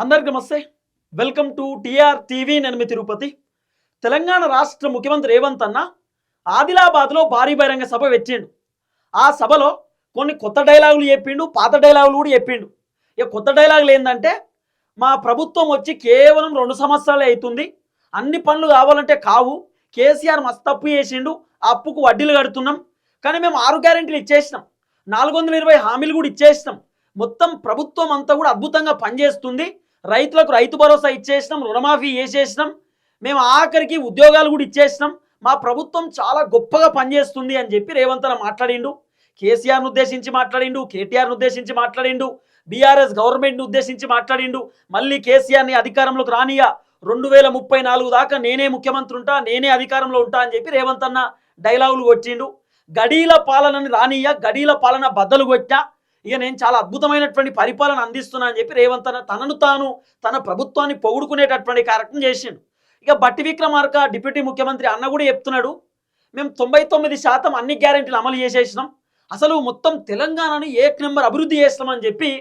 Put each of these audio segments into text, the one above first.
అందరికీ నమస్తే. Welcome to TR TV. నేను మీ తిరుపతి. తెలంగాణ రాష్ట్ర ముఖ్యమంత్రి రేవంత్ అన్న ఆదిలాబాద్లో భారీ బహిరంగ సభ పెట్టిండు. ఆ సభలో కొన్ని కొత్త డైలాగులు చెప్పిండు, పాత డైలాగులు కూడా చెప్పిండు. ఇక కొత్త డైలాగులు ఏంటంటే, మా ప్రభుత్వం వచ్చి కేవలం 2 సంవత్సరాలే అవుతుంది, అన్ని పనులు కావాలంటే కావు, కేసీఆర్ మస్తు తప్పు చేసిండు, ఆ అప్పుకు వడ్డీలు కడుతున్నాం, కానీ మేము 6 గ్యారెంటీలు ఇచ్చేసినాం, 420 హామీలు కూడా ఇచ్చేసినాం, మొత్తం ప్రభుత్వం అంతా కూడా అద్భుతంగా పనిచేస్తుంది, రైతులకు రైతు భరోసా ఇచ్చేసినాం, రుణమాఫీ చేసేసినాం, మేము ఆఖరికి ఉద్యోగాలు కూడా ఇచ్చేసినాం, మా ప్రభుత్వం చాలా గొప్పగా పనిచేస్తుంది అని చెప్పి రేవంత్ అన్న మాట్లాడిండు. కేసీఆర్ను ఉద్దేశించి మాట్లాడిండు, కేటీఆర్ను ఉద్దేశించి మాట్లాడిండు, బీఆర్ఎస్ గవర్నమెంట్ను ఉద్దేశించి మాట్లాడిండు. మళ్ళీ కేసీఆర్ని అధికారంలోకి రానియా, 2034 దాకా నేనే ముఖ్యమంత్రి ఉంటా, నేనే అధికారంలో ఉంటా అని చెప్పి రేవంత్ అన్న డైలాగులు కొట్టిండు. గడీల పాలనని రానియా, గడీల పాలన బద్దలు కొట్టా, ఇక నేను చాలా అద్భుతమైనటువంటి పరిపాలన అందిస్తున్నా అని చెప్పి రేవంత్ అన్న తనను తాను తన ప్రభుత్వాన్ని పొగుడుకునేటటువంటి కార్యక్రమం చేసిండు. ఇక బట్టి విక్రమార్క డిప్యూటీ ముఖ్యమంత్రి అన్న కూడా చెప్తున్నాడు, మేము 99% అన్ని గ్యారెంటీలు అమలు చేసేసినాం, అసలు మొత్తం తెలంగాణని ఏక్ నెంబర్ అభివృద్ధి చేస్తామని చెప్పి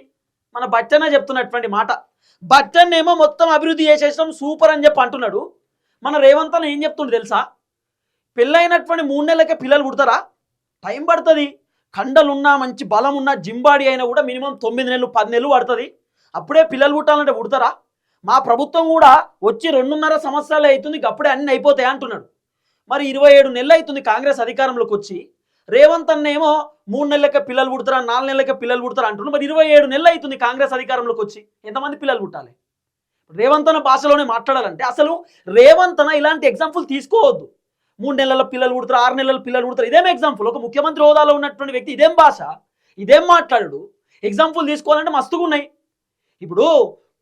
మన బట్టన్న చెప్తున్నటువంటి మాట. బట్టన్నేమో మొత్తం అభివృద్ధి చేసేసినాం సూపర్ అని చెప్పి అంటున్నాడు. మన రేవంత్ అన్న ఏం చెప్తుండు తెలుసా, పెళ్ళైనటువంటి 3 నెలలకే పిల్లలు పుడతారా? టైం పడుతుంది. కండలున్నా మంచి బలం ఉన్న జింబాడీ అయినా కూడా మినిమం 9 నెలలు 10 నెలలు పడుతుంది, అప్పుడే పిల్లలు పుట్టాలంటే పుడతారా? మా ప్రభుత్వం కూడా వచ్చి 2.5 సంవత్సరాలు అవుతుంది, అప్పుడే అన్నీ అయిపోతాయి అంటున్నాడు. మరి 27 నెలలు అవుతుంది కాంగ్రెస్ అధికారంలోకి వచ్చి, రేవంత్ అన్న ఏమో 3 నెలలకే పిల్లలు పుడతారా, 4 నెలలకే పిల్లలు పుడతారా అంటున్నాడు. మరి 27 నెలలు అవుతుంది కాంగ్రెస్ అధికారంలోకి వచ్చి, ఎంతమంది పిల్లలు పుట్టాలి? రేవంత్ అన్న భాషలోనే మాట్లాడాలంటే అసలు రేవంత్ అన్న ఇలాంటి ఎగ్జాంపుల్ తీసుకోవద్దు. 3 నెలల పిల్లలు పుడతారు, 6 నెలల పిల్లలు పుడతారు, ఇదేం ఎగ్జాంపుల్? ఒక ముఖ్యమంత్రి హోదాలో ఉన్నటువంటి వ్యక్తి ఇదేం భాష, ఇదేం మాట్లాడు? ఎగ్జాంపుల్ తీసుకోవాలంటే మస్తుగా ఉన్నాయి. ఇప్పుడు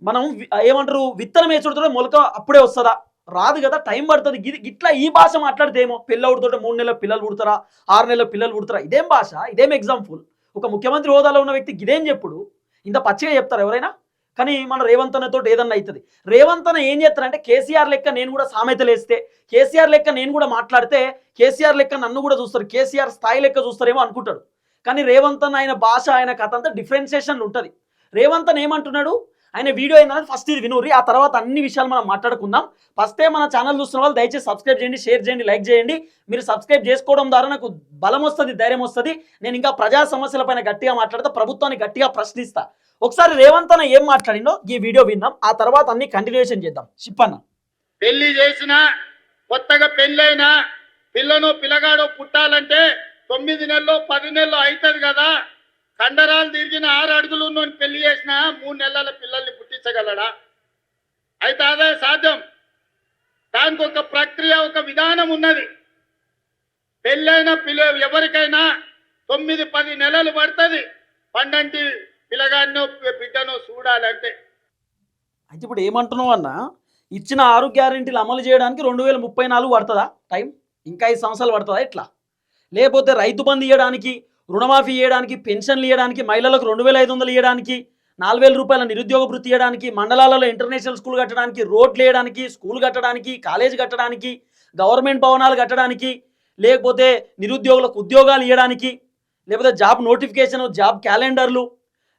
మనం ఏమంటారు, విత్తనం వేసుడుతో మొలక అప్పుడే వస్తుందా? రాదు కదా, టైం పడుతుంది. ఇట్లా ఈ భాష మాట్లాడితేమో పిల్లవుడితో 3 నెలల పిల్లలు పుడతారా, 6 నెలల పిల్లలు పుడతారా, ఇదేం భాష, ఇదేం ఎగ్జాంపుల్? ఒక ముఖ్యమంత్రి హోదాలో ఉన్న వ్యక్తి ఇదేం చెప్పుడు? ఇంత పచ్చిగా చెప్తారు ఎవరైనా? కానీ మన రేవంత్ అన్నతో ఏదన్నా అవుతుంది. రేవంత్ అన్న ఏం చేస్తారంటే, కేసీఆర్ లెక్క నేను కూడా సామెతలు వేస్తే, కేసీఆర్ లెక్క నేను కూడా మాట్లాడితే, కేసీఆర్ లెక్క నన్ను కూడా చూస్తారు, కేసీఆర్ స్థాయి లెక్క చూస్తారేమో అనుకుంటాడు. కానీ రేవంత్ అన్న ఆయన భాష, ఆయన కథ అంతా డిఫరెన్సియేషన్లు ఉంటుంది. రేవంత్ అన్న ఏమంటున్నాడు, ఆయన వీడియో ఏంటంటే ఫస్ట్ ఇది వినూరి, ఆ తర్వాత అన్ని విషయాలు మనం మాట్లాడుకుందాం. ఫస్టే మన ఛానల్ చూస్తున్న వాళ్ళు దయచేసి సబ్స్క్రైబ్ చేయండి, షేర్ చేయండి, లైక్ చేయండి. మీరు సబ్స్క్రైబ్ చేసుకోవడం ద్వారా నాకు బలం వస్తుంది, ధైర్యం వస్తుంది. నేను ఇంకా ప్రజా సమస్యలపైన గట్టిగా మాట్లాడతా, ప్రభుత్వాన్ని గట్టిగా ప్రశ్నిస్తా. ఒకసారి రేవంత్ అన్న ఏం మాట్లాడిందో ఈ వీడియో విన్నాం, ఆ తర్వాత అన్ని కంటిన్యూషన్ చేద్దాం. షిప్పన్న, పెళ్లి చేసిన కొత్తగా పెళ్ళైనా పిల్లను పిల్లగాడో పుట్టాలంటే 9 నెలలు 10 నెలలు అవుతుంది కదా. కండరాలు తిరిగిన 6 అడుగులు పెళ్లి చేసిన 3 నెలల పిల్లల్ని పుట్టించగలడా? అయితే అదే సాధ్యం. దానికి ఒక ప్రక్రియ, ఒక విధానం ఉన్నది. పెళ్ళైన ఎవరికైనా 9-10 నెలలు పడుతుంది పండంటి పిల్లగాడినో బిడ్డనో చూడాలంటే. అయితే ఇప్పుడు ఏమంటున్నావు అన్న, ఇచ్చిన 6 గ్యారెంటీలు అమలు చేయడానికి 2034 పడుతుందా టైం? ఇంకా 5 సంవత్సరాలు పడుతుందా ఎట్లా? లేకపోతే రైతు బంధు ఇవ్వడానికి, రుణమాఫీ ఇవ్వడానికి, పెన్షన్లు ఇవ్వడానికి, మహిళలకు 2500 ఇవ్వడానికి, 4000 రూపాయల నిరుద్యోగ వృత్తి ఇవ్వడానికి, మండలాలలో ఇంటర్నేషనల్ స్కూల్ కట్టడానికి, రోడ్లు వేయడానికి, స్కూల్ కట్టడానికి, కాలేజ్ కట్టడానికి, గవర్నమెంట్ భవనాలు కట్టడానికి, లేకపోతే నిరుద్యోగులకు ఉద్యోగాలు ఇవ్వడానికి, లేకపోతే జాబ్ నోటిఫికేషన్, జాబ్ క్యాలెండర్లు,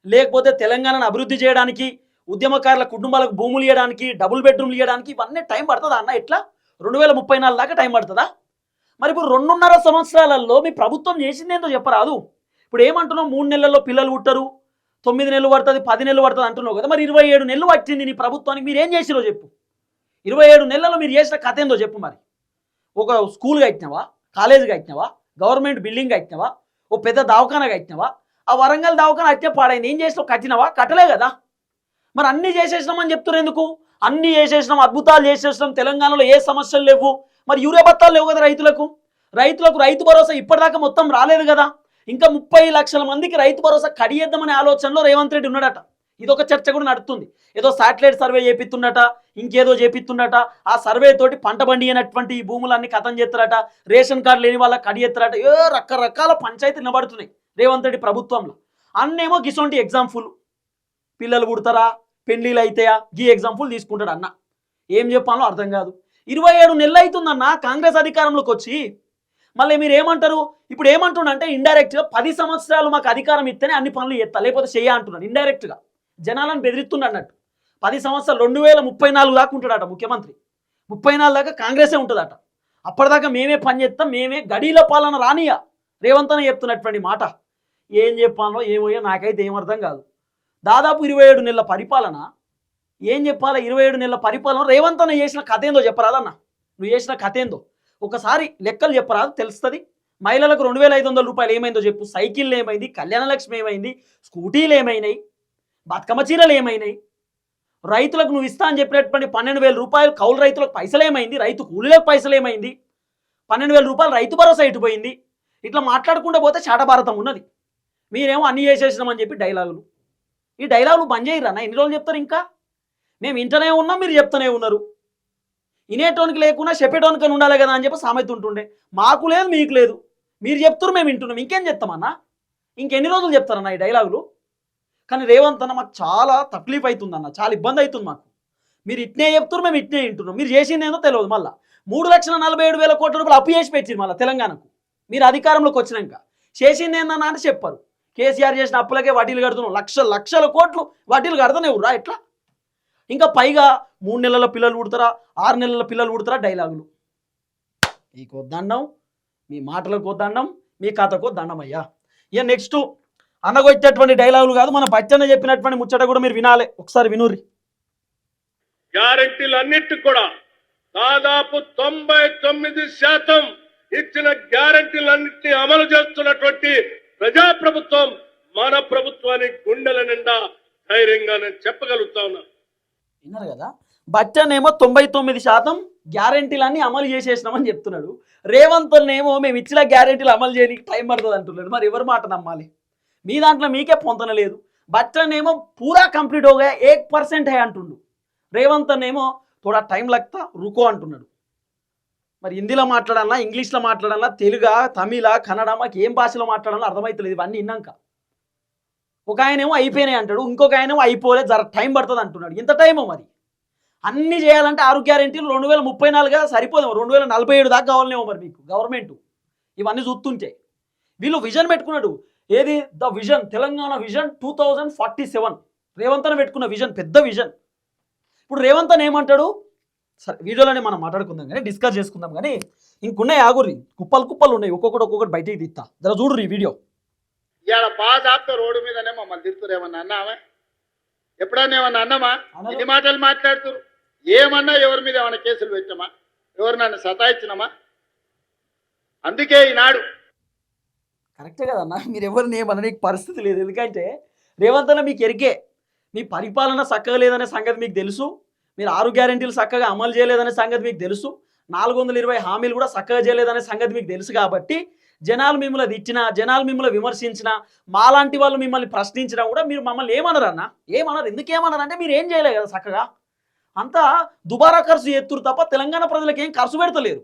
లేకపోతే తెలంగాణను అభివృద్ధి చేయడానికి, ఉద్యమకారుల కుటుంబాలకు భూములు ఇవ్వడానికి, డబుల్ బెడ్రూమ్లు ఇవ్వడానికి, ఇవన్నీ టైం పడుతుందా అన్న? ఎట్లా 2034 దాకా టైం పడుతుందా? మరి ఇప్పుడు 2.5 సంవత్సరాలలో మీ ప్రభుత్వం చేసిందేందో చెప్పరాదు. ఇప్పుడు ఏమంటున్నావు, 3 నెలల్లో పిల్లలు పుట్టరు, 9 నెలలు పడుతుంది, 10 నెలలు పడుతుంది అంటున్నావు కదా. మరి 27 నెలలు వచ్చింది నీ ప్రభుత్వానికి, మీరు ఏం చేసిరో చెప్పు. 27 నెలల్లో మీరు చేసిన కథ ఏందో చెప్పు. మరి ఒక స్కూల్ కట్టినావా, కాలేజ్ కట్టినావా, గవర్నమెంట్ బిల్డింగ్ కట్టినావా, ఓ పెద్ద దవాఖానా కట్టినావా? ఆ వరంగల్ దవాఖానా అట్టే పాడైంది, ఏం చేసినావు? కట్టినావా? కట్టలే కదా. మరి అన్నీ చేసేసినామని చెప్తున్నారు ఎందుకు? అన్నీ చేసేసినాం, అద్భుతాలు చేసేసినాం, తెలంగాణలో ఏ సమస్యలు లేవు. మరి యూరియా బత్తాలు లేవు కదా రైతులకు. రైతు భరోసా ఇప్పటిదాకా మొత్తం రాలేదు కదా. ఇంకా 30 లక్షల మందికి రైతు భరోసా కడియేద్దామనే ఆలోచనలో రేవంత్ రెడ్డి ఉన్నాడట. ఇదొక చర్చ కూడా నడుస్తుంది. ఏదో శాటిలైట్ సర్వే చేపిస్తుండట, ఇంకేదో చేపిస్తుండట. ఆ సర్వే తోటి పంట బండి అయినటువంటి ఈ భూములన్నీ కథం చేస్తారట, రేషన్ కార్డు లేని వాళ్ళకి కడియేస్తారట. ఏ రకరకాల పంచాయతీలు నిలబడుతున్నాయి రేవంత్ రెడ్డి ప్రభుత్వంలో. అన్నేమో గిసొంటి ఎగ్జాంపుల్, పిల్లలు పుడతారా, పెళ్లిళ్ళు అయితాయా, గీ ఎగ్జాంపుల్ తీసుకుంటాడు అన్న. ఏం చెప్పాలో అర్థం కాదు. 27 నెలలు అవుతుందన్న కాంగ్రెస్ అధికారంలోకి వచ్చి. మళ్ళీ మీరు ఏమంటారు, ఇప్పుడు ఏమంటుండంటే ఇండైరెక్ట్గా 10 సంవత్సరాలు మాకు అధికారం ఇస్తేనే అన్ని పనులు చేస్తా, లేకపోతే చెయ్య అంటున్నాడు. ఇండైరెక్ట్గా జనాలను బెదిరిస్తుండ అన్నట్టు. 10 సంవత్సరాలు 2034 దాకా ఉంటాడట ముఖ్యమంత్రి. 34 దాకా కాంగ్రెసే ఉంటుందట. అప్పటిదాకా మేమే పని చేస్తాం, మేమే గడీల పాలన రానియ. రేవంత్ అన్న చెప్తున్నటువంటి మాట ఏం చెప్పాలో ఏమోయో నాకైతే ఏం అర్థం కాదు. దాదాపు 27 నెలల పరిపాలన, ఏం చెప్పాలా? 27 నెలల పరిపాలన రేవంత్ అన్న చేసిన కథ ఏందో చెప్పరాదన్న. నువ్వు చేసిన కథ ఏందో ఒకసారి లెక్కలు చెప్పరాదు, తెలుస్తుంది. మహిళలకు 2500 రూపాయలు ఏమైందో చెప్పు. సైకిళ్ళు ఏమైంది, కళ్యాణ లక్ష్మి ఏమైంది, స్కూటీలు ఏమైనాయి, బతుకమ్మ చీరలు ఏమైనాయి, రైతులకు నువ్వు ఇస్తా అని చెప్పినటువంటి 12,000 రూపాయలు కౌలు రైతులకు పైసలు ఏమైంది, రైతు కూలీలకు పైసలు ఏమైంది, 12,000 రూపాయలు రైతు భరోసా ఇటుపోయింది. ఇట్లా మాట్లాడుకుంటూ పోతే చాటభారతం ఉన్నది. మీరేమో అన్ని చేసేసినామని చెప్పి డైలాగులు. ఈ డైలాగులు బంద్ చేయరన్నా, ఎన్ని రోజులు చెప్తారు? ఇంకా మేము ఇంటనే ఉన్నాం, మీరు చెప్తూనే ఉన్నారు. ఇనేటోనికి లేకున్నా చెప్పేటోనికి ఉండాలి కదా అని చెప్పి సామెత ఉంటుండే. మాకు లేదు, మీకు లేదు, మీరు చెప్తారు, మేము వింటున్నాం. ఇంకేం చెప్తామన్నా? ఇంకెన్ని రోజులు చెప్తారన్నా ఈ డైలాగులు? కానీ రేవంత్ అన్న మాకు చాలా తక్లీఫ్ అవుతుందన్న, చాలా ఇబ్బంది అవుతుంది మాకు. మీరు ఇట్నే చెప్తారు, మేము ఇట్నే వింటున్నాం. మీరు చేసింది ఏందో తెలియదు. మళ్ళీ 3,47,000 కోట్ల రూపాయలు అప్పు చేసి పెట్టింది మళ్ళీ తెలంగాణకు. మీరు అధికారంలోకి వచ్చినాక చేసింది ఏందన్నా అంటే చెప్పారు. కేసీఆర్ చేసిన అప్పులకే వడ్డీలు కడుతున్నాం, లక్షల కోట్లు వడ్డీలు కడతానే ఉర్రా ఎట్లా? ఇంకా పైగా 3 నెలల పిల్లలు పుడతారా, 6 నెలల పిల్లలు పుడతారా డైలాగులు. మీకు వద్దండం, మీ మాటలకు వద్దండం, మీ కథకు దండం అయ్యా. ఇక నెక్స్ట్ అనగొచ్చేటువంటి డైలాగులు కాదు, మన బచ్చన్న చెప్పినటువంటి ముచ్చట కూడా మీరు వినాలి. ఒకసారి వినుర్రి. గ్యారెంటీలు అన్నిటికి కూడా దాదాపు 99% ఇచ్చిన గ్యారెంటీలన్నింటినీ అమలు చేస్తున్నటువంటి ప్రజాప్రభుత్వం మన ప్రభుత్వానికి గుండెల నిండా ధైర్యంగా నేను చెప్పగలుగుతా ఉన్నా. విన్నారు కదా, బచ్చన్నేమో 99% గ్యారెంటీలన్నీ అమలు చేసేసినామని చెప్తున్నాడు. రేవంత్ ఏమో మేము ఇచ్చిన గ్యారెంటీలు అమలు చేయడానికి టైం పడుతుంది అంటున్నాడు. మరి ఎవరు మాట నమ్మాలి? మీ దాంట్లో మీకే పొంతన లేదు. బచ్చన్నేమో పూరా కంప్లీట్ హోగా 1% హే అంటుండు. రేవంత్ ఏమో థోడా టైం లగ్తా రుకో అంటున్నాడు. మరి హిందీలో మాట్లాడాలా, ఇంగ్లీష్లో మాట్లాడాలా, తెలుగా, తమిళ, కన్నడ, మాకు ఏం భాషలో మాట్లాడాలో అర్థమవుతలేదు ఇవన్నీ విన్నాక. ఒక ఆయనేమో అయిపోయినాయి అంటాడు, ఇంకొక ఆయనేమో అయిపోలే, జర టైం పడుతుంది అంటున్నాడు. ఇంత టైమో మరి? అన్నీ చేయాలంటే 6 గ్యారెంటీలు 2034గా సరిపోదేమో, 2047 దాకా కావాలనేమో మరి మీకు గవర్నమెంట్. ఇవన్నీ చూస్తుంటే వీళ్ళు విజన్ పెట్టుకున్నాడు. ఏది? The vision, Telangana vision 2047. Revanth అన్న పెట్టుకున్న విజన్, పెద్ద విజన్. ఇప్పుడు రేవంత్ అన్న ఏమంటాడు? సరే వీడియోలోనే మనం మాట్లాడుకుందాం కానీ, డిస్కస్ చేసుకుందాం కానీ. ఇంకున్నాయి ఆగుర్రి, కుప్పలు ఉన్నాయి, ఒక్కొక్కటి బయటికి తీస్తా. జర చూడు ఈ వీడియో. ఇవాళ బాగా ఆపితే రోడ్డు మీదనే మమ్మల్ని తిరుగుతారు. ఏమన్నా అన్నామా? ఎప్పుడన్నా ఏమన్నా అన్నామా? ఇన్ని మాటలు మాట్లాడుతున్నారు. ఏమన్నా ఎవరి మీద ఏమన్నా కేసులు పెట్టామా? ఎవరు నన్ను సతాయించినామా? అందుకే ఈనాడు కరెక్టే కదన్నా, మీరు ఎవరిని ఏమనడానికి పరిస్థితి లేదు. ఎందుకంటే రేవంత్ అన్న మీకు ఎరికే, మీ పరిపాలన చక్కగా లేదనే సంగతి మీకు తెలుసు. మీరు 6 గ్యారెంటీలు చక్కగా అమలు చేయలేదనే సంగతి మీకు తెలుసు. 420 హామీలు కూడా చక్కగా చేయలేదనే సంగతి మీకు తెలుసు. కాబట్టి జనాలు మిమ్మల్ని తిట్టినా, జనాలు మిమ్మల్ని విమర్శించినా, మాలాంటి వాళ్ళు మిమ్మల్ని ప్రశ్నించినా కూడా మీరు మమ్మల్ని ఏమనరు అన్న? ఏమనరు. ఎందుకు ఏమన్నారు అంటే మీరు ఏం చేయలేదు కదా చక్కగా. అంతా దుబారా ఖర్చు చేస్తురు తప్ప తెలంగాణ ప్రజలకు ఏం ఖర్చు పెడతలేరు.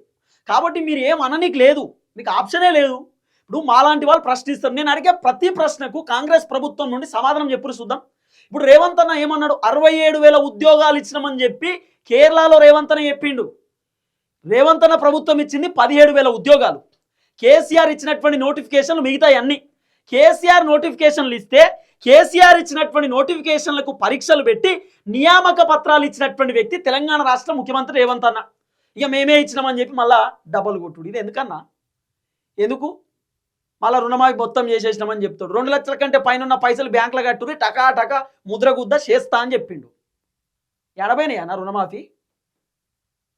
కాబట్టి మీరు ఏం అననీకి లేదు, మీకు ఆప్షనే లేదు. ఇప్పుడు మాలాంటి వాళ్ళు ప్రశ్నిస్తారు. నేను అడిగే ప్రతి ప్రశ్నకు కాంగ్రెస్ ప్రభుత్వం నుండి సమాధానం చెప్పురు చూద్దాం. ఇప్పుడు రేవంత్ అన్న ఏమన్నాడు? 67,000 ఉద్యోగాలు ఇచ్చినామని చెప్పి కేరళలో రేవంత్ అన్న చెప్పిండు. రేవంత్ అన్న ప్రభుత్వం ఇచ్చింది 17,000 ఉద్యోగాలు. కేసీఆర్ ఇచ్చినటువంటి నోటిఫికేషన్లు మిగతా అన్ని. కేసీఆర్ నోటిఫికేషన్లు ఇస్తే కేసీఆర్ ఇచ్చినటువంటి నోటిఫికేషన్లకు పరీక్షలు పెట్టి నియామక పత్రాలు ఇచ్చినటువంటి వ్యక్తి తెలంగాణ రాష్ట్ర ముఖ్యమంత్రి రేవంత్ అన్న. ఇక మేమే ఇచ్చినామని చెప్పి మళ్ళా డబ్బులు కొట్టుడు. ఇది ఎందుకన్నా? ఎందుకు? మళ్ళీ రుణమాఫీ మొత్తం చేసేసినామని చెప్తాడు. 2 లక్షల కంటే పైన ఉన్న పైసలు బ్యాంకులో కట్టుకుని టకా ముద్ర గుద్ద చేస్తా అని చెప్పిండు. ఎడబైనాయి అన్న రుణమాఫీ?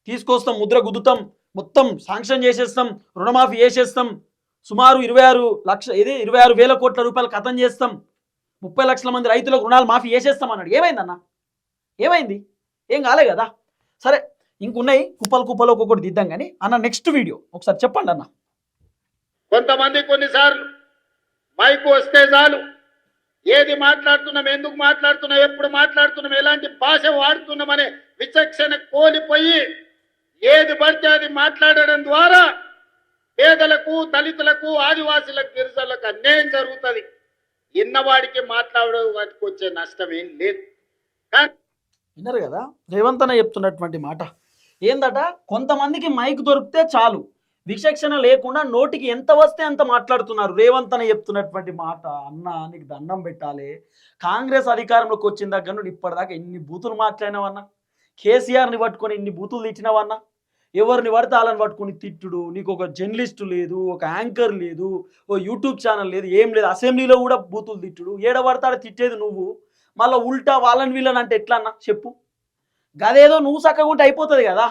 తీసుకొస్తాం, ముద్ర గుద్దుతాం, మొత్తం శాంక్షన్ చేసేస్తాం, రుణమాఫీ చేసేస్తాం, సుమారు 26,000 కోట్ల రూపాయలు ఖతం చేస్తాం, 30 లక్షల మంది రైతులకు రుణాలు మాఫీ చేసేస్తాం అన్నాడు. ఏమైందన్న? ఏమైంది? ఏం కాలే కదా. సరే ఇంకున్నాయి కుప్పలు ఒక్కొక్కటి దిద్దాం కానీ అన్న. నెక్స్ట్ వీడియో ఒకసారి చెప్పండి అన్న. కొంతమంది కొన్నిసార్లు మైకు వస్తే చాలు ఏది మాట్లాడుతున్నాం, ఎందుకు మాట్లాడుతున్నాం, ఎప్పుడు మాట్లాడుతున్నాం, ఎలాంటి భాష వాడుతున్నామనే విచక్షణ కోల్పోయి ఏది పడితే అది మాట్లాడడం ద్వారా పేదలకు, దళితులకు, ఆదివాసులకు, గిరిజనులకు అన్యాయం జరుగుతుంది. ఇన్నవాడికి వాటికి వచ్చే నష్టం ఏం లేదు. విన్నారు కదా రేవంత్ అన్న చెప్తున్నటువంటి మాట ఏందట? కొంతమందికి మైక్ దొరికితే చాలు, విచక్షణ లేకుండా నోటికి ఎంత వస్తే అంత మాట్లాడుతున్నారు. రేవంత్ అని చెప్తున్నటువంటి మాట, అన్న నీకు దండం పెట్టాలి. కాంగ్రెస్ అధికారంలోకి వచ్చిన దగ్గర నుండి ఇప్పటిదాకా ఎన్ని బూతులు మాట్లాడినావన్నా, కేసీఆర్ని పట్టుకొని ఎన్ని బూతులు తిట్టినావన్నా, ఎవరిని పడితే వాళ్ళని పట్టుకొని తిట్టుడు, నీకు ఒక జర్నలిస్ట్ లేదు, ఒక యాంకర్ లేదు, ఓ యూట్యూబ్ ఛానల్ లేదు, ఏం లేదు, అసెంబ్లీలో కూడా బూతులు తిట్టుడు, ఏడ పడతాడ తిట్టేది నువ్వు, మళ్ళీ ఉల్టా వాళ్ళని వీళ్ళని అంటే ఎట్లా అన్నా చెప్పు. గదేదో నువ్వు చక్కగా ఉంటే అయిపోతుంది కదా.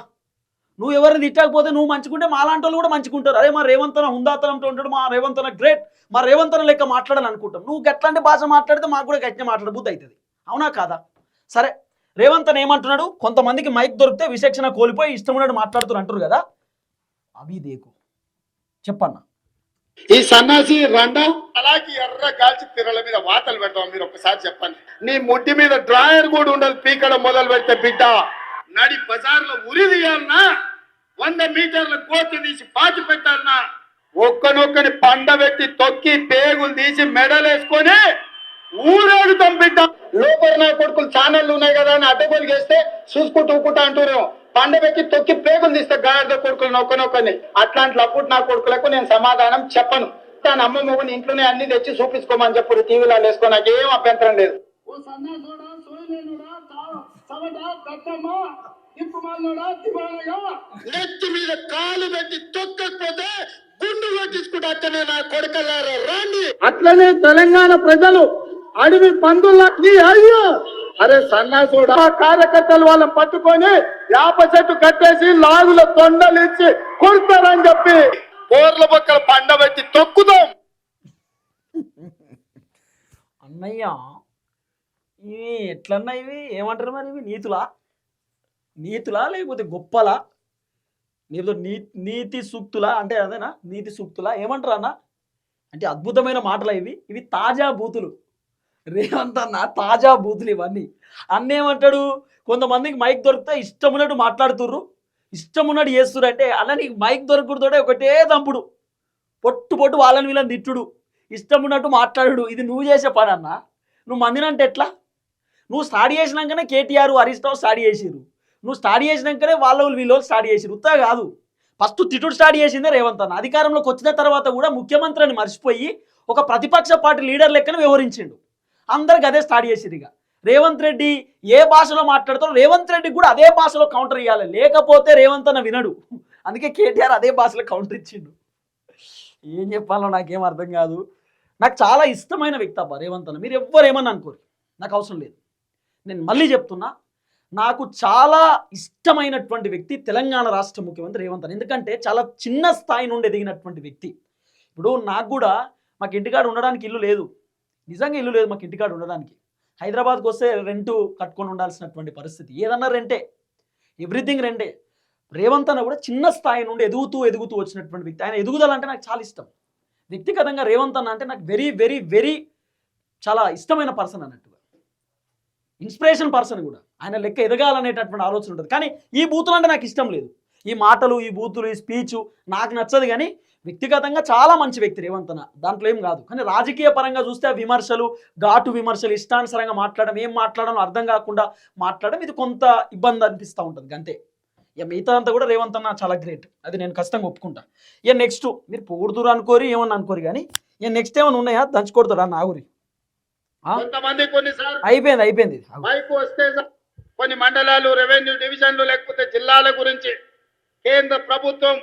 నువ్వు ఎవరిని తిట్టకపోతే నువ్వు మంచుకుంటే మాలాంటి వాళ్ళు కూడా మంచుకుంటారు. అరే మా రేవంతన హుందాతనంతో ఉంటాడు, మా రేవంతన గ్రేట్, మా రేవంతన లెక్క మాట్లాడాలని అనుకుంటాం. నువ్వు గట్లాంటి భాష మాట్లాడితే మాకు కూడా గట్టిగా మాట్లాడబుద్ధి అవుతుంది. అవునా కాదా? సరే, రేవంతన్ ఏమంటున్నాడు, కొంతమందికి మైక్ దొరికితే విచక్షణ కోల్పోయి ఇష్టం ఉన్నట్టు మాట్లాడుతున్నారు అంటారు కదా, అవి దేకు చెప్పన్నా. ఈ సన్నాసి రండ అలాగే ఎర్ర గాల్చి తిరల మీద వాతలు పెడతాం. మీరు ఒక్కసారి చెప్పండి. నీ ముడ్డి మీద డ్రాయర్ కూడా ఉండదు, పీకడం మొదలు పెడితే బిడ్డ నడి బజార్లో ఉరి తీయాలన్నా, 100 మీటర్ల గోతి తీసి పాతి పెట్టాలన్నా, ఒక్కనొక్కని పండబెట్టి తొక్కి పేగులు తీసి మెడలేసుకొని ఊరేగుతాం బిడ్డ. లోపల నా కొడుకులు ఛానళ్ళు ఉన్నాయి కదా అని అడ్డగోలు చేస్తే చూసుకుంటూ ఊకుంటా అంటున్నాం. పండబెట్టి తొక్కి పేగులు తీస్తే గాడిద కొడుకులు ఒక్కనొక్కని. అట్లాంటి లప్పుడు నా కొడుకులకు నేను సమాధానం చెప్పను. తన అమ్మ మొగుని ఇంట్లోనే అన్ని తెచ్చి చూపించుకోమని చెప్పు, టీవీలో వేసుకో, నాకేం అభ్యంతరం లేదు. నెత్తి మీద కాలు పెట్టి తొక్కకపోతే గుండు కొట్టించుకుంటే అట్లనే నా కొడుకల్లారా రాండి. అట్లనే తెలంగాణ ప్రజలు అడవి పందుల్ని అయ్యో అరే సన్నాసుడా కార్యకర్తలు వాళ్ళని పట్టుకొని వేప చెట్టు కట్టేసి లాగుల తొండలు ఇచ్చి కొడతారని చెప్పి బోర్ల పక్కల పండబెట్టి తొక్కుతాం. అన్నయ్య ఇవి ఎట్లన్నా, ఇవి ఏమంటారు మరి, ఇవి నీతులా లేకపోతే గొప్పలా, లేకపోతే నీతి సూక్తులా, అంటే అదేనా నీతి సూక్తులా ఏమంటారు అన్న? అంటే అద్భుతమైన మాటలు ఇవి తాజా బూతులు. రేవంత్ అన్న తాజా బూతులు ఇవన్నీ. అన్న ఏమంటాడు, కొంతమందికి మైక్ దొరికితే ఇష్టం ఉన్నట్టు మాట్లాడుతుర్రు, ఇష్టం ఉన్నట్టు చేస్తుర్రు. అంటే అలా నీకు మైక్ దొరకకూడదోడే ఒకటే తంపుడు, పొట్టు వాళ్ళని వీళ్ళని తిట్టుడు, ఇష్టం ఉన్నట్టు మాట్లాడు. ఇది నువ్వు చేసే పని అన్న. నువ్వు మందిని అంటే ఎట్లా? నువ్వు స్టార్ట్ చేసినాకనే కేటీఆర్ హరీష్ రావు స్టార్ట్ చేసిరు, నువ్వు స్టార్ట్ చేసినాకనే వీళ్ళు స్టార్ట్ చేసిరు. ఉత్తా కాదు, ఫస్ట్ తిట్టుడు స్టార్ట్ చేసిందే రేవంత్ అన్న. అధికారంలోకి వచ్చిన తర్వాత కూడా ముఖ్యమంత్రిని మర్చిపోయి ఒక ప్రతిపక్ష పార్టీ లీడర్ లెక్కన వ్యవహరించిండు. అందరికి అదే స్టార్ట్ చేసిరు. ఇక రేవంత్ రెడ్డి ఏ భాషలో మాట్లాడతారో రేవంత్ రెడ్డికి కూడా అదే భాషలో కౌంటర్ ఇవ్వాలి, లేకపోతే రేవంత్ అన్న వినడు. అందుకే కేటీఆర్ అదే భాషలో కౌంటర్ ఇచ్చిండు. ఏం చెప్పాలో నాకేం అర్థం కాదు. నాకు చాలా ఇష్టమైన వ్యక్తి అబ్బా రేవంత్ అన్న. మీరు ఎవ్వరు ఏమన్నా అనుకోరు, నాకు అవసరం లేదు. నేను మళ్ళీ చెప్తున్నా, నాకు చాలా ఇష్టమైనటువంటి వ్యక్తి తెలంగాణ రాష్ట్ర ముఖ్యమంత్రి రేవంత్ అన్న. ఎందుకంటే చాలా చిన్న స్థాయి నుండి ఎదిగినటువంటి వ్యక్తి. ఇప్పుడు నాకు కూడా మాకు ఇంటికాడ ఉండడానికి ఇల్లు లేదు, నిజంగా ఇల్లు లేదు మాకు ఇంటికాడ ఉండడానికి. హైదరాబాద్కి వస్తే రెంటు కట్టుకొని ఉండాల్సినటువంటి పరిస్థితి, ఏదన్నా రెంటే, ఎవ్రీథింగ్ రెంటే. రేవంత్ అన్న కూడా చిన్న స్థాయి నుండి ఎదుగుతూ వచ్చినటువంటి వ్యక్తి. ఆయన ఎదుగుదల అంటే నాకు చాలా ఇష్టం. వ్యక్తిగతంగా రేవంత్ అన్న అంటే నాకు వెరీ వెరీ వెరీ చాలా ఇష్టమైన పర్సన్ అన్నట్టుగా, ఇన్స్పిరేషన్ పర్సన్ కూడా. ఆయన లెక్క ఎదగాలనేటటువంటి ఆలోచన ఉంటుంది. కానీ ఈ బూతులు అంటే నాకు ఇష్టం లేదు. ఈ మాటలు, ఈ బూతులు, ఈ స్పీచ్ నాకు నచ్చదు. కానీ వ్యక్తిగతంగా చాలా మంచి వ్యక్తి రేవంత్ అన్న, దాంట్లో ఏం కాదు. కానీ రాజకీయ పరంగా చూస్తే విమర్శలు, ఘాటు విమర్శలు, ఇష్టానుసరంగా మాట్లాడడం, ఏం మాట్లాడడం అర్థం కాకుండా మాట్లాడడం, ఇది కొంత ఇబ్బంది అనిపిస్తూ ఉంటుంది అంతే. ఇక మిగతా అంతా కూడా రేవంత్ అన్న చాలా గ్రేట్, అది నేను ఖచ్చితంగా ఒప్పుకుంటా. ఇక నెక్స్ట్ మీరు పొగుడుతురు అనుకోరి, ఏమన్నా అనుకోరు. కానీ ఇక నెక్స్ట్ ఏమైనా ఉన్నాయా దంచుకొడతారా నాగురి? కొంతమంది కొన్నిసార్లు అయిపోయింది మైకు వస్తే కొన్ని మండలాలు, రెవెన్యూ డివిజన్లు, లేకపోతే జిల్లాల గురించి కేంద్ర ప్రభుత్వం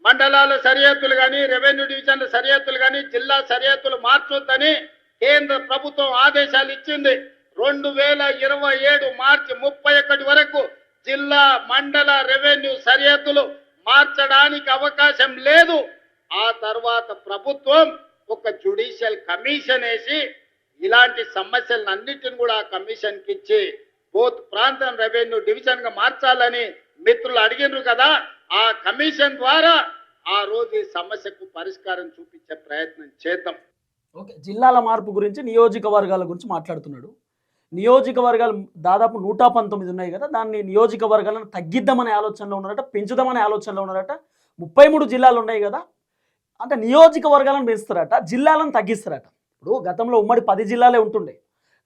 మండలాల సరిహద్దులు కానీ, రెవెన్యూ డివిజన్ల సరిహద్దులు కానీ, జిల్లా సరిహద్దులు మార్చొద్దని కేంద్ర ప్రభుత్వం ఆదేశాలు ఇచ్చింది. 2027 మార్చి 31 వరకు జిల్లా, మండల, రెవెన్యూ సరిహద్దులు మార్చడానికి అవకాశం లేదు. ఆ తర్వాత ప్రభుత్వం ఒక జ్యుడిషియల్ కమిషన్ వేసి ఇలాంటి సమస్యలన్నిటిని కూడా ఆ కమిషన్కి ఇచ్చి బోత్ ప్రాంతం రెవెన్యూ డివిజన్ గా మార్చాలని మిత్రులు అడిగినారు కదా. ఆ కమిషన్ ద్వారా ఆ రోజు ఈ సమస్యకు పరిష్కారం చూపించే ప్రయత్నం చేద్దాం. ఓకే, జిల్లాల మార్పు గురించి, నియోజకవర్గాల గురించి మాట్లాడుతున్నాడు. నియోజకవర్గాలు దాదాపు 119 ఉన్నాయి కదా, దాన్ని నియోజకవర్గాలను తగ్గిద్దామనే ఆలోచనలో ఉన్నారట, పెంచుదామనే ఆలోచనలో ఉన్నారట. 33 జిల్లాలు ఉన్నాయి కదా, అంటే నియోజకవర్గాలను పెంచుతారట, జిల్లాలను తగ్గిస్తారట. ఇప్పుడు గతంలో ఉమ్మడి 10 జిల్లాలే ఉంటుండే,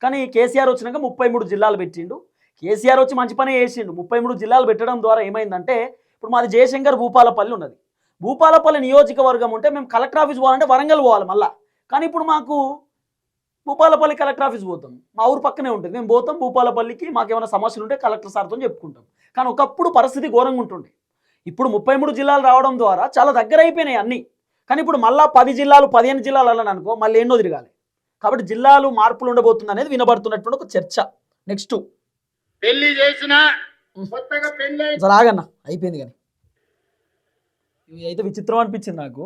కానీ కేసీఆర్ వచ్చినాక 33 జిల్లాలు పెట్టిండు. కేసీఆర్ వచ్చి మంచి పని చేసిండు. 33 జిల్లాలు పెట్టడం ద్వారా ఏమైందంటే, ఇప్పుడు మాది జయశంకర్ భూపాలపల్లి ఉన్నది, భూపాలపల్లి నియోజకవర్గం ఉంటే మేము కలెక్టర్ ఆఫీస్ పోవాలంటే వరంగల్ పోవాలి మళ్ళా. కానీ ఇప్పుడు మాకు భూపాలపల్లి కలెక్టర్ ఆఫీస్ పోతాం, మా ఊరు పక్కనే ఉంటుంది, మేము పోతాం భూపాలపల్లికి, మాకు ఏమైనా సమస్యలు ఉంటే కలెక్టర్ సార్తో చెప్పుకుంటాం. కానీ ఒకప్పుడు పరిస్థితి ఘోరంగా ఉంటుండే. ఇప్పుడు 33 జిల్లాలు రావడం ద్వారా చాలా దగ్గర అయిపోయినాయి అన్నీ. కానీ ఇప్పుడు మళ్ళీ 10 జిల్లాలు 15 జిల్లాలు అలా అనుకో మళ్ళీ ఎన్నో తిరగాలి. కాబట్టి జిల్లాలు మార్పులు ఉండబోతుంది అనేది వినబడుతున్నటువంటి ఒక చర్చ. నెక్స్ట్ పెళ్లి చేసిన కొత్తగా పెళ్లి ఆగన్న అయిపోయింది. కానీ ఇవి అయితే విచిత్రం అనిపించింది నాకు.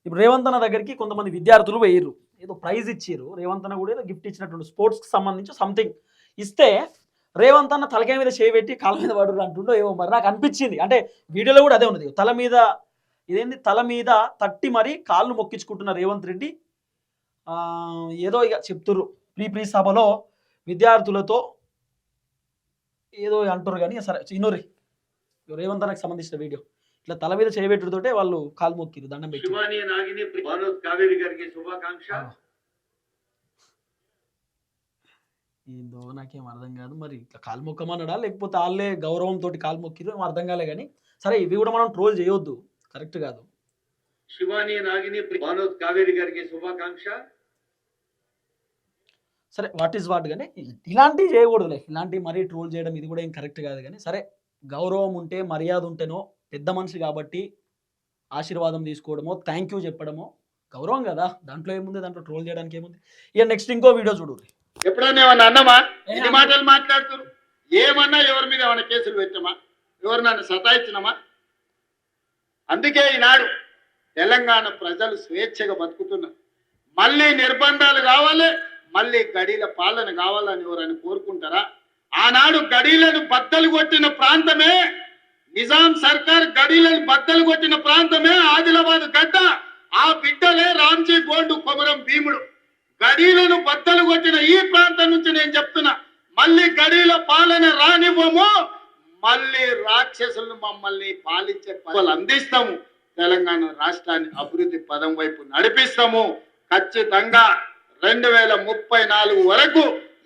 ఇప్పుడు రేవంత్ అన్న దగ్గరికి కొంతమంది విద్యార్థులు వేయరు, ఏదో ప్రైజ్ ఇచ్చారు. రేవంత్ అన్న కూడా ఏదో గిఫ్ట్ ఇచ్చినటువంటి స్పోర్ట్స్కి సంబంధించి సంథింగ్ ఇస్తే రేవంత్ అన్న తలకాయ మీద చేపెట్టి కాళ్ళ మీద పడు అంటుండో ఏమో మరి నాకు అనిపించింది. అంటే వీడియోలో కూడా అదే ఉన్నది, తల మీద ఇదేంది తల మీద తట్టి మరి కాళ్ళు మొక్కించుకుంటున్న రేవంత్ రెడ్డి ఏదో ఇక చెప్తుర్రు ప్రీ సభలో విద్యార్థులతో ఏదో అంటారు. కానీ సరే ఇన్నోరి రేవంత్ అన్నకు సంబంధించిన వీడియో ఇట్లా తల మీద చేయబెట్టుడుతోటే వాళ్ళు కాలు మొక్కిరు, దండం పెట్టి. ఏందో నాకేం అర్థం కాదు. మరి ఇట్లా కాలు మొక్కమన్నాడా లేకపోతే వాళ్ళే గౌరవంతో కాలు మొక్కిరు ఏమో అర్థం కాలే. కానీ సరే ఇవి కూడా మనం ట్రోల్ చేయొద్దు, కరెక్ట్ కాదు. శివాని నాగిని భానోత్ కావేరి గారికి శుభాకాంక్ష. సరే వాట్ ఈస్ వాట్. కానీ ఇలాంటివి చేయకూడదులే, ఇలాంటివి మరీ ట్రోల్ చేయడం ఇది కూడా ఏం కరెక్ట్ కాదు. కానీ సరే గౌరవం ఉంటే మర్యాద ఉంటేనో పెద్ద మనిషి కాబట్టి ఆశీర్వాదం తీసుకోవడమో థ్యాంక్ యూ చెప్పడమో గౌరవం కదా, దాంట్లో ఏముంది, దాంట్లో ట్రోల్ చేయడానికి ఏముంది. ఇక నెక్స్ట్ ఇంకో వీడియో చూడు. ఎప్పుడన్నా ఏమన్నా అన్నమా? ఎన్ని మాటలు మాట్లాడుతున్నారు? ఏమన్నా ఎవరి మీద ఏమన్నా కేసులు పెట్టామా? ఎవరు నన్ను సతాయించినమా? అందుకే ఈనాడు తెలంగాణ ప్రజలు స్వేచ్ఛగా బతుకుతున్నారు. మళ్ళీ నిర్బంధాలు కావాలి, మళ్ళీ గడీల పాలన కావాలని ఎవరని కోరుకుంటారా? ఆనాడు గడీలను బద్దలు కొట్టిన ప్రాంతమే, నిజాం సర్కార్ గడీలను బద్దలు కొట్టిన ప్రాంతమే ఆదిలాబాద్ గడ్డ. ఆ బిడ్డలే రామ్జీ గోండు కొమరం భీముడు. గడీలను బద్దలు కొట్టిన ఈ ప్రాంతం నుంచి నేను చెప్తున్నా, మళ్ళీ గడీల పాలన రానివ్వము, మళ్ళీ రాక్షసులను మమ్మల్ని పాలించే పదవులు అందిస్తాము, తెలంగాణ రాష్ట్రాన్ని అభివృద్ధి పదం వైపు నడిపిస్తాము. ఖచ్చితంగా 2034 వరకు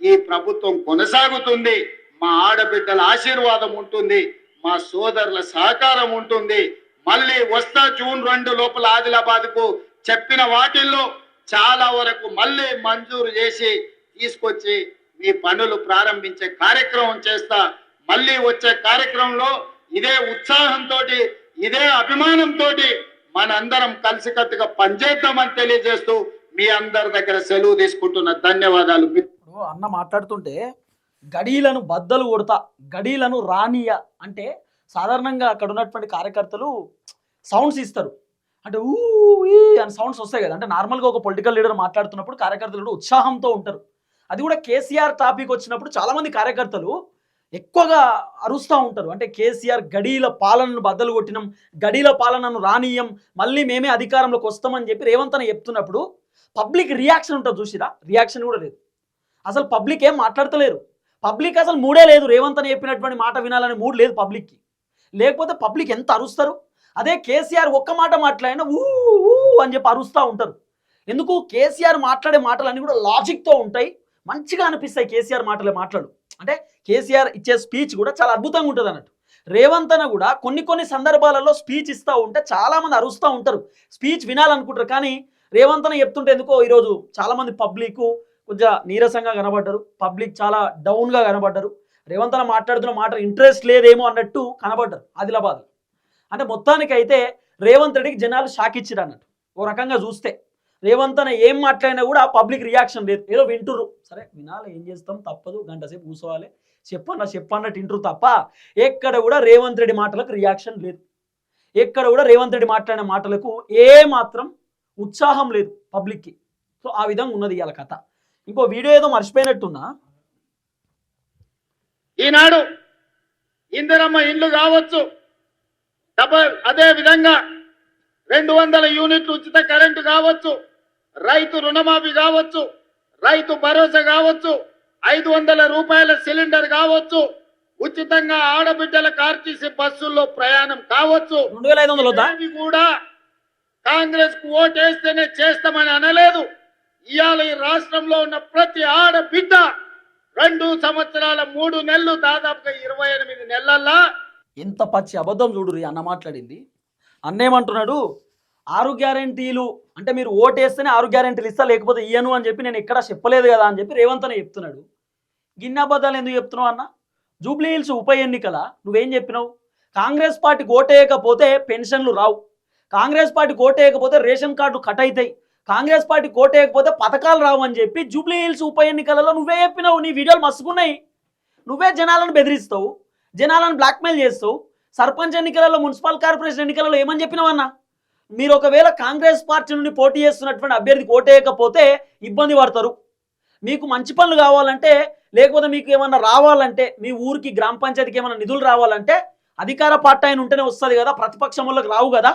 ఈ ప్రభుత్వం కొనసాగుతుంది. మా ఆడబిడ్డల ఆశీర్వాదం ఉంటుంది, మా సోదరుల సహకారం ఉంటుంది. మళ్ళీ వస్తా జూన్ 2 లోపల ఆదిలాబాద్ కు చెప్పిన వాటిల్లో చాలా వరకు మళ్ళీ మంజూరు చేసి తీసుకొచ్చి మీ పనులు ప్రారంభించే కార్యక్రమం చేస్తా. మళ్ళీ వచ్చే కార్యక్రమంలో ఇదే ఉత్సాహంతో ఇదే అభిమానంతో మనందరం కలిసికట్టుగా పనిచేద్దామని తెలియజేస్తూ మీ అందరి దగ్గర సెలవు తీసుకుంటున్న ధన్యవాదాలు. అన్న మాట్లాడుతుంటే గడీలను బద్దలు కొడతా, గడీలను రానియ అంటే సాధారణంగా అక్కడ ఉన్నటువంటి కార్యకర్తలు సౌండ్స్ ఇస్తారు, అంటే ఊ ఈ అని సౌండ్స్ వస్తాయి కదా. అంటే నార్మల్గా ఒక పొలిటికల్ లీడర్ మాట్లాడుతున్నప్పుడు కార్యకర్తలు కూడా ఉత్సాహంతో ఉంటారు. అది కూడా కేసీఆర్ టాపిక్ వచ్చినప్పుడు చాలామంది కార్యకర్తలు ఎక్కువగా అరుస్తూ ఉంటారు. అంటే కేసీఆర్ గడీల పాలనను బద్దలు కొట్టినాం, గడీల పాలనను రానియం, మళ్ళీ మేమే అధికారంలోకి వస్తామని చెప్పి రేవంత్ అన్న చెప్తున్నప్పుడు పబ్లిక్ రియాక్షన్ ఉంటుంది చూసిరా, రియాక్షన్ కూడా లేదు. అసలు పబ్లిక్ ఏం మాట్లాడతలేరు, పబ్లిక్ అసలు మూడే లేదు, రేవంత్ అని చెప్పినటువంటి మాట వినాలనే మూడు లేదు పబ్లిక్కి. లేకపోతే పబ్లిక్ ఎంత అరుస్తారు. అదే కేసీఆర్ ఒక్క మాట మాట్లాడినా ఊ ఊ అని చెప్పి అరుస్తూ ఉంటారు. ఎందుకు? కేసీఆర్ మాట్లాడే మాటలన్నీ కూడా లాజిక్తో ఉంటాయి, మంచిగా అనిపిస్తాయి కేసీఆర్ మాటలు. అంటే కేసీఆర్ ఇచ్చే స్పీచ్ కూడా చాలా అద్భుతంగా ఉంటుంది అన్నట్టు. రేవంత్ అన్న కూడా కొన్ని సందర్భాలలో స్పీచ్ ఇస్తూ ఉంటే చాలామంది అరుస్తూ ఉంటారు, స్పీచ్ వినాలనుకుంటారు. కానీ రేవంత్ అన్న చెప్తుంటే ఎందుకో ఈరోజు చాలామంది పబ్లిక్ కొంచెం నీరసంగా కనబడ్డారు, పబ్లిక్ చాలా డౌన్గా కనబడ్డారు. రేవంత్ అన్న మాట్లాడుతున్న మాట ఇంట్రెస్ట్ లేదేమో అన్నట్టు కనబడ్డారు ఆదిలాబాద్. అంటే మొత్తానికి అయితే రేవంత్ రెడ్డికి జనాలు షాక్ ఇచ్చిరు అన్నట్టు. ఓ రకంగా చూస్తే రేవంత్ అన్న ఏం మాట్లాడినా కూడా పబ్లిక్ రియాక్షన్ లేదు, ఏదో వింటుర్రు. సరే వినాలి, ఏం చేస్తాం, తప్పదు, గంట సేపు కూర్చోవాలి, చెప్పన్నట్టు వింటురు తప్ప ఎక్కడ కూడా రేవంత్ రెడ్డి మాటలకు రియాక్షన్ లేదు. ఎక్కడ కూడా రేవంత్ రెడ్డి మాట్లాడిన మాటలకు ఏ మాత్రం ఉత్సాహం లేదు పబ్లిక్కి. సో ఆ విధంగా ఉన్నది ఇవాళ కథ. ఇంకో వీడియో ఏదో మర్చిపోయినట్టున్నా. ఈనాడు ఇందిరమ్మ ఇల్లు కావచ్చు, అదే విధంగా 200 యూనిట్లు ఉచిత కరెంటు కావచ్చు, రైతు రుణమాఫీ కావచ్చు, రైతు భరోసా కావచ్చు, 500 రూపాయల సిలిండర్ కావచ్చు, ఉచితంగా ఆడబిడ్డల ఆర్టీసీ బస్సుల్లో ప్రయాణం కావచ్చు. 2500 కూడా కాంగ్రెస్ కు ఓటేస్తేనే చేస్తామని అనలేదు. ఇవాళ ఈ రాష్ట్రంలో ఉన్న ప్రతి ఆడబిడ్డ 2 సంవత్సరాల 3 నెలలు దాదాపుగా 28 నెలల్లో ఎంత పచ్చి అబద్ధం చూడురి అన్న మాట్లాడింది. అన్నేమంటున్నాడు, 6 గ్యారెంటీలు అంటే మీరు ఓటేస్తేనే 6 గ్యారెంటీలు ఇస్తా, లేకపోతే ఇయ్యను అని చెప్పి నేను ఎక్కడా చెప్పలేదు కదా అని చెప్పి రేవంత్ అనే చెప్తున్నాడు. గిన్ని అబద్ధాలు ఎందుకు చెప్తున్నావు అన్న? జూబ్లీ హిల్స్ ఉప ఎన్నికల నువ్వేం చెప్పినావు? కాంగ్రెస్ పార్టీకి ఓటేయకపోతే పెన్షన్లు రావు, కాంగ్రెస్ పార్టీకి ఓటేయకపోతే రేషన్ కార్డు కట్ అవుతాయి, కాంగ్రెస్ పార్టీకి ఓటేయకపోతే పథకాలు రావు అని చెప్పి జూబ్లీ హిల్స్ ఉప ఎన్నికలలో నువ్వే చెప్పినావు. నీ వీడియోలు మస్తుకున్నాయి. నువ్వే జనాలను బెదిరిస్తావు, జనాలను బ్లాక్మెయిల్ చేస్తావు. సర్పంచ్ ఎన్నికలలో, మున్సిపల్ కార్పొరేషన్ ఎన్నికలలో ఏమని చెప్పినావు అన్న? మీరు ఒకవేళ కాంగ్రెస్ పార్టీ నుండి పోటీ చేస్తున్నటువంటి అభ్యర్థికి ఓటేయకపోతే ఇబ్బంది పడతారు, మీకు మంచి పనులు కావాలంటే, లేకపోతే మీకు ఏమన్నా రావాలంటే, మీ ఊరికి గ్రామ పంచాయతీకి ఏమైనా నిధులు రావాలంటే అధికార పార్టీ ఆయన ఉంటేనే వస్తుంది కదా, ప్రతిపక్షం వాళ్ళకి రావు కదా.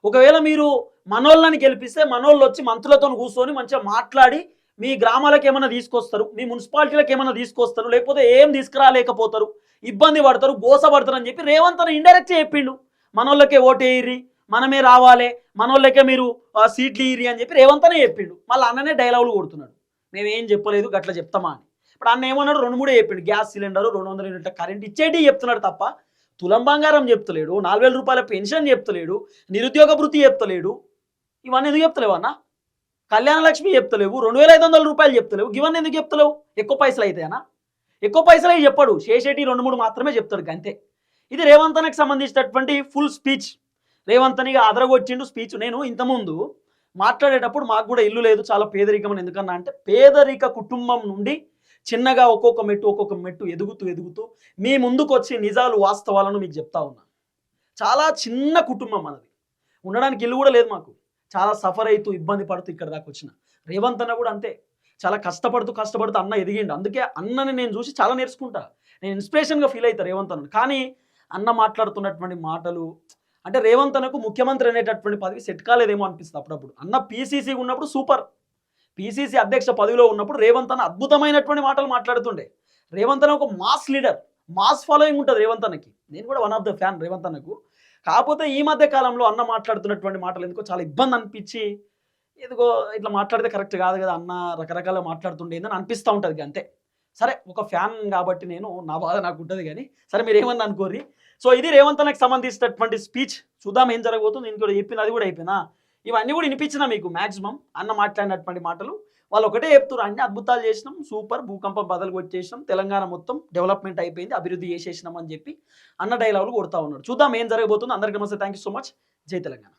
ఒకవేళ మీరు మనోళ్ళని గెలిపిస్తే మనోళ్ళు వచ్చి మంత్రులతో కూర్చొని మంచిగా మాట్లాడి మీ గ్రామాలకు ఏమైనా తీసుకొస్తారు, మీ మున్సిపాలిటీలకు ఏమైనా తీసుకొస్తారు, లేకపోతే ఏం తీసుకురాలేకపోతారు, ఇబ్బంది పడతారు, గోసపడతారు అని చెప్పి రేవంత్ అని ఇండైరెక్ట్ చెప్పిండు. మనోళ్ళకే ఓటేయిర్రి, మనమే రావాలి, మనోళ్ళకే మీరు సీట్లు ఇయ్యి అని చెప్పి రేవంత్ అనే చెప్పిండు. మళ్ళీ అన్ననే డైలాగులు కొడుతున్నాడు, మేమేం చెప్పలేదు గట్లా చెప్తామా అని. ఇప్పుడు అన్న ఏమన్నాడు, 2-3 చెప్పిండు. గ్యాస్ సిలిండరు, 200 యూనిట్ల కరెంట్ ఇచ్చేటి చెప్తున్నాడు తప్ప తులం బంగారం చెప్తలేడు, 4000 రూపాయల పెన్షన్ చెప్తలేడు, నిరుద్యోగ భృతి చెప్తలేడు. ఇవన్నీ ఎందుకు చెప్తలేవు అన్న? కళ్యాణ లక్ష్మి చెప్తలేవు, 2500 రూపాయలు చెప్తలేవు. ఇవన్నీ ఎందుకు చెప్తలేవు? ఎక్కువ పైసలు అవుతాయనా? ఎక్కువ పైసలు అవి చెప్పాడు, చేసేటి 2-3 మాత్రమే చెప్తాడు అంతే. ఇది రేవంత్ అన్నకి సంబంధించినటువంటి ఫుల్ స్పీచ్. రేవంత్ అని అదరగొచ్చిండు స్పీచ్. నేను ఇంతకుముందు మాట్లాడేటప్పుడు మాకు కూడా ఇల్లు లేదు, చాలా పేదరికం అని ఎందుకన్నా అంటే, పేదరిక కుటుంబం నుండి చిన్నగా ఒక్కొక్క మెట్టు ఎదుగుతూ మీ ముందుకు వచ్చి నిజాలు వాస్తవాలను మీకు చెప్తా ఉన్నా. చాలా చిన్న కుటుంబం మనది, ఉండడానికి ఇల్లు కూడా లేదు మాకు. చాలా సఫర్ అవుతూ ఇబ్బంది పడుతూ ఇక్కడ దాకా వచ్చిన. రేవంత్ అన్న కూడా అంతే, చాలా కష్టపడుతూ అన్న ఎదిగిండు. అందుకే అన్నని నేను చూసి చాలా నేర్చుకుంటా, నేను ఇన్స్పిరేషన్గా ఫీల్ అవుతా రేవంత్ అన్న. కానీ అన్న మాట్లాడుతున్నటువంటి మాటలు అంటే రేవంత్ అన్నకు ముఖ్యమంత్రి అనేటటువంటి పదవి సెట్ కాలేదేమో అనిపిస్తుంది అప్పుడప్పుడు. అన్న పీసీసీ ఉన్నప్పుడు సూపర్, పీసీసీ అధ్యక్ష పదవిలో ఉన్నప్పుడు రేవంత్ అన్న అద్భుతమైనటువంటి మాటలు మాట్లాడుతుండే. రేవంత్ అన్న ఒక మాస్ లీడర్, మాస్ ఫాలోయింగ్ ఉంటుంది రేవంత్ అన్నకి. నేను కూడా one of the fan Revanth అన్నకు. కాకపోతే ఈ మధ్య కాలంలో అన్న మాట్లాడుతున్నటువంటి మాటలు ఎందుకో చాలా ఇబ్బంది అనిపించి, ఎందుకో ఇట్లా మాట్లాడితే కరెక్ట్ కాదు కదా అన్న, రకరకాల మాట్లాడుతుండేందని అనిపిస్తూ ఉంటుంది అంతే. సరే, ఒక ఫ్యాన్ కాబట్టి నేను, నా బాధ నాకు ఉంటుంది కానీ, సరే మీరు ఏమన్నా అనుకోర్రి. సో ఇది రేవంత్ అన్నకి సంబంధించినటువంటి స్పీచ్. చూద్దాం ఏం జరగబోతుంది. నేను కూడా చెప్పిన, అది కూడా అయిపోయినా, ఇవన్నీ కూడా వినిపించిన మీకు మ్యాక్సిమం అన్న మాట్లాడినటువంటి మాటలు. వాళ్ళు ఒకటే చెప్తారు, అన్ని అద్భుతాలు చేసినాం, సూపర్, భూకంపం బదలు కొట్టేసినాం, తెలంగాణ మొత్తం డెవలప్మెంట్ అయిపోయింది, అభివృద్ధి చేసేసినాం అని చెప్పి అన్న డైలాగులు కొడతా ఉన్నాడు. చూద్దాం ఏం జరగబోతుంది. అందరికీ నమస్తే, థ్యాంక్ యూ సో మచ్. జై తెలంగాణ.